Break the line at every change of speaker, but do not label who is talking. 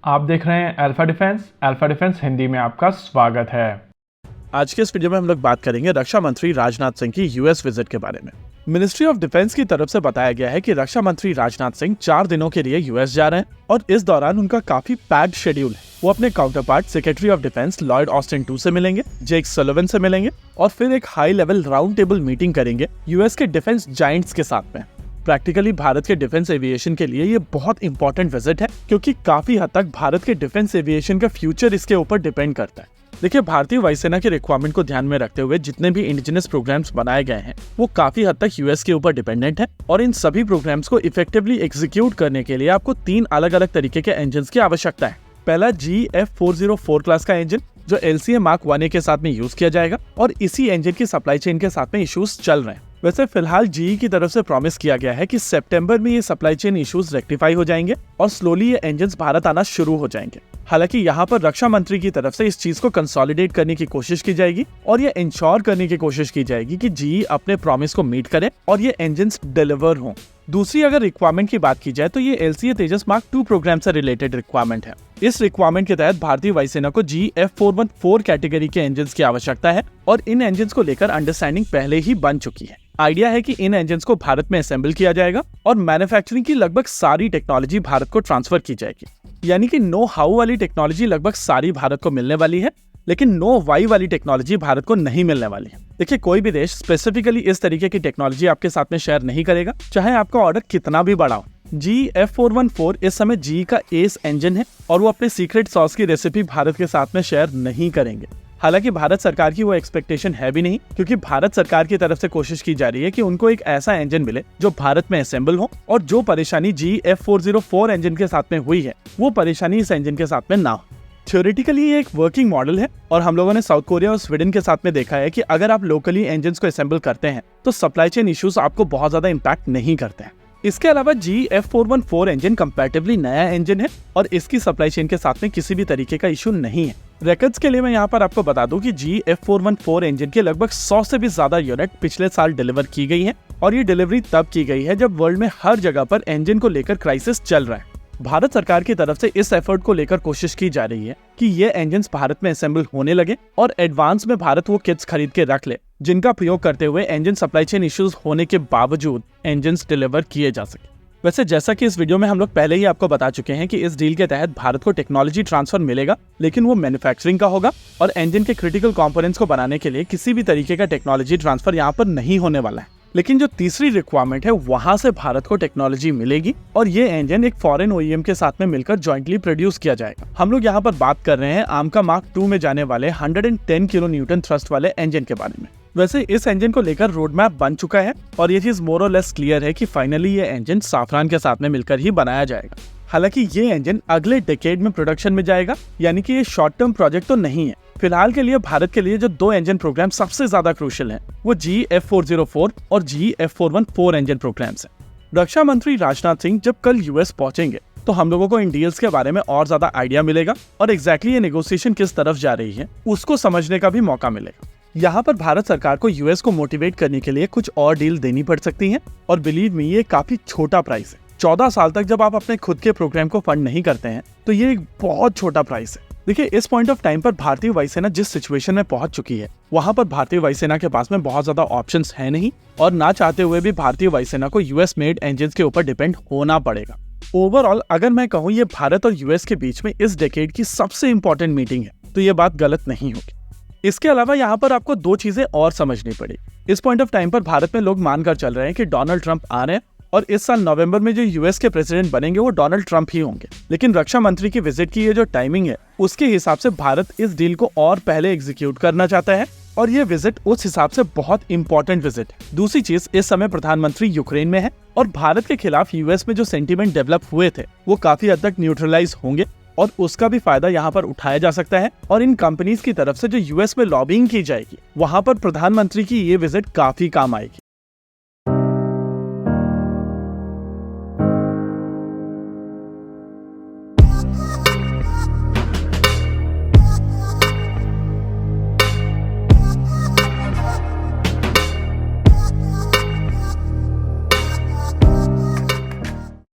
आप देख रहे हैं अल्फा डिफेंस हिंदी में आपका स्वागत है।
आज के इस वीडियो में हम लोग बात करेंगे रक्षा मंत्री राजनाथ सिंह की यूएस विजिट के बारे में। मिनिस्ट्री ऑफ डिफेंस की तरफ से बताया गया है कि रक्षा मंत्री राजनाथ सिंह 4 दिनों के लिए यूएस जा रहे हैं और इस दौरान उनका काफी पैक्ड शेड्यूल है। वो अपने counter part secretary of defence Lloyd Austin 2 से मिलेंगे, जेक सलिवन से मिलेंगे और फिर एक high level round table meeting करेंगे यूएस के डिफेंस जायंट्स के साथ में। प्रैक्टिकली भारत के डिफेंस एविएशन के लिए ये बहुत इंपॉर्टेंट विजिट है, क्योंकि काफी हद तक भारत के डिफेंस एविएशन का फ्यूचर इसके ऊपर डिपेंड करता है। देखिए, भारतीय वायुसेना के रिक्वायरमेंट को ध्यान में रखते हुए जितने भी इंडिजिनस प्रोग्राम्स बनाए गए हैं वो काफी हद तक यूएस के ऊपर डिपेंडेंट है और इन सभी प्रोग्राम्स को इफेक्टिवली एग्जीक्यूट करने के लिए आपको 3 अलग अलग तरीके के इंजन की आवश्यकता है। पहला GF404 क्लास का इंजन जो LCA Mark 1A के साथ में यूज किया जाएगा और इसी इंजन की सप्लाई चेन के साथ में इश्यूज चल रहे हैं। वैसे फिलहाल GE की तरफ से प्रॉमिस किया गया है कि सितंबर में ये सप्लाई चेन इश्यूज रेक्टिफाई हो जाएंगे और स्लोली ये इंजन भारत आना शुरू हो जाएंगे। हालांकि यहाँ पर रक्षा मंत्री की तरफ से इस चीज को कंसोलिडेट करने की कोशिश की जाएगी और ये इंश्योर करने की कोशिश की जाएगी कि GE अपने प्रॉमिस को मीट करे और ये इंजन डिलीवर हों। दूसरी अगर रिक्वायरमेंट की बात की जाए तो ये LCA तेजस Mark 2 प्रोग्राम से रिलेटेड रिक्वायरमेंट है। इस रिक्वायरमेंट के तहत भारतीय वायुसेना को GF414 कैटेगरी के इंजन की आवश्यकता है और इन इंजन को लेकर अंडरस्टैंडिंग पहले ही बन चुकी है। आइडिया है कि इन इंजन को भारत में असेंबल किया जाएगा और मैन्युफैक्चरिंग की लगभग सारी टेक्नोलॉजी भारत को ट्रांसफर की जाएगी। यानी कि नो हाउ वाली टेक्नोलॉजी लगभग सारी भारत को मिलने वाली है, लेकिन नो वाई वाली टेक्नोलॉजी भारत को नहीं मिलने वाली है। देखिए, कोई भी देश स्पेसिफिकली इस तरीके की टेक्नोलॉजी आपके साथ में शेयर नहीं करेगा, चाहे आपका ऑर्डर कितना भी बड़ा हो। GF414 इस समय GE का एस इंजन है और वो अपने सीक्रेट सॉस की रेसिपी भारत के साथ में शेयर नहीं करेंगे। हालांकि भारत सरकार की वो एक्सपेक्टेशन है भी नहीं, क्योंकि भारत सरकार की तरफ से कोशिश की जा रही है कि उनको एक ऐसा इंजन मिले जो भारत में असेंबल हो और जो परेशानी GF404 इंजन के साथ में हुई है वो परेशानी इस इंजन के साथ में ना हो। थ्योरेटिकली ये एक वर्किंग मॉडल है और हम लोगों ने साउथ कोरिया और स्वीडन के साथ में देखा है कि अगर आप लोकली इंजन को असेंबल करते हैं तो सप्लाई चेन इश्यूज आपको बहुत ज्यादा इम्पैक्ट नहीं करते हैं। इसके अलावा GF414 इंजन कंपैरेटिवली नया इंजन है और इसकी सप्लाई चेन के साथ में किसी भी तरीके का इशू नहीं है। रिकॉर्ड्स के लिए मैं यहाँ पर आपको बता दूं कि GF414 इंजन के लगभग 100 से भी ज्यादा यूनिट पिछले साल डिलीवर की गई है और ये डिलीवरी तब की गई है जब वर्ल्ड में हर जगह पर इंजन को लेकर क्राइसिस चल रहा है। भारत सरकार की तरफ से इस एफर्ट को लेकर कोशिश की जा रही है कि ये इंजन भारत में असेंबल होने लगे और एडवांस में भारत वो किट्स खरीद के रख ले जिनका प्रयोग करते हुए इंजन सप्लाई चेन इश्यूज होने के बावजूद इंजन डिलीवर किए जा सके। वैसे जैसा कि इस वीडियो में हम लोग पहले ही आपको बता चुके हैं कि इस डील के तहत भारत को टेक्नोलॉजी ट्रांसफर मिलेगा, लेकिन वो मैन्युफैक्चरिंग का होगा और इंजन के क्रिटिकल कंपोनेंट्स को बनाने के लिए किसी भी तरीके का टेक्नोलॉजी ट्रांसफर यहाँ पर नहीं होने वाला है। लेकिन जो तीसरी रिक्वायरमेंट है वहां से भारत को टेक्नोलॉजी मिलेगी और ये इंजन एक फॉरेन OEM के साथ में मिलकर जॉइंटली प्रोड्यूस किया जाएगा। हम लोग यहाँ पर बात कर रहे हैं आमका Mark 2 में जाने वाले 110 किलो न्यूटन थ्रस्ट वाले इंजन के बारे में। वैसे इस इंजन को लेकर रोड मैप बन चुका है और ये चीज मोर और लेस क्लियर है कि फाइनली ये इंजन साफरान के साथ में मिलकर ही बनाया जाएगा। हालांकि ये इंजन अगले डिकेड में प्रोडक्शन में जाएगा, यानी कि ये शॉर्ट टर्म प्रोजेक्ट तो नहीं है। फिलहाल के लिए भारत के लिए जो 2 इंजन प्रोग्राम सबसे ज्यादा क्रूशियल हैं, वो GF404 और GF414 इंजन प्रोग्राम्स हैं। रक्षा मंत्री राजनाथ सिंह जब कल यूएस पहुंचेंगे तो हम लोगों को इन डील्स के बारे में और ज्यादा आइडिया मिलेगा और एग्जैक्टली ये नेगोशिएशन किस तरफ जा रही है उसको समझने का भी मौका मिलेगा। यहाँ पर भारत सरकार को यूएस को मोटिवेट करने के लिए कुछ और डील देनी पड़ सकती है और बिलीव मी, ये काफी छोटा प्राइस है। 14 साल तक जब आप अपने खुद के प्रोग्राम को फंड नहीं करते हैं तो ये एक बहुत छोटा प्राइस है। देखिए, इस पॉइंट ऑफ टाइम पर भारतीय वायुसेना जिस सिचुएशन में पहुंच चुकी है वहां पर भारतीय वायुसेना के पास में बहुत ज्यादा ऑप्शंस है नहीं और ना चाहते हुए भी भारतीय वायुसेना को यूएस मेड इंजन के ऊपर डिपेंड होना पड़ेगा। ओवरऑल अगर मैं कहूँ ये भारत और यूएस के बीच में इस डेकेड की सबसे इंपॉर्टेंट मीटिंग है तो ये बात गलत नहीं होगी। इसके अलावा यहाँ पर आपको 2 चीजें और समझनी पड़ेगी। इस पॉइंट ऑफ टाइम पर भारत में लोग मानकर चल रहे हैं कि डोनाल्ड ट्रंप आ रहे हैं और इस साल नवंबर में जो यूएस के प्रेसिडेंट बनेंगे वो डोनाल्ड ट्रंप ही होंगे। लेकिन रक्षा मंत्री की विजिट की ये जो टाइमिंग है उसके हिसाब से भारत इस डील को और पहले एग्जीक्यूट करना चाहता है और ये विजिट उस हिसाब से बहुत इंपॉर्टेंट विजिट है। दूसरी चीज, इस समय प्रधानमंत्री यूक्रेन में है और भारत के खिलाफ यूएस में जो सेंटीमेंट डेवलप हुए थे वो काफी हद तक न्यूट्रलाइज होंगे और उसका भी फायदा यहाँ पर उठाया जा सकता है और इन कंपनीज की तरफ से जो यूएस में लॉबिंग की जाएगी वहां पर प्रधानमंत्री की ये विजिट काफी काम आएगी।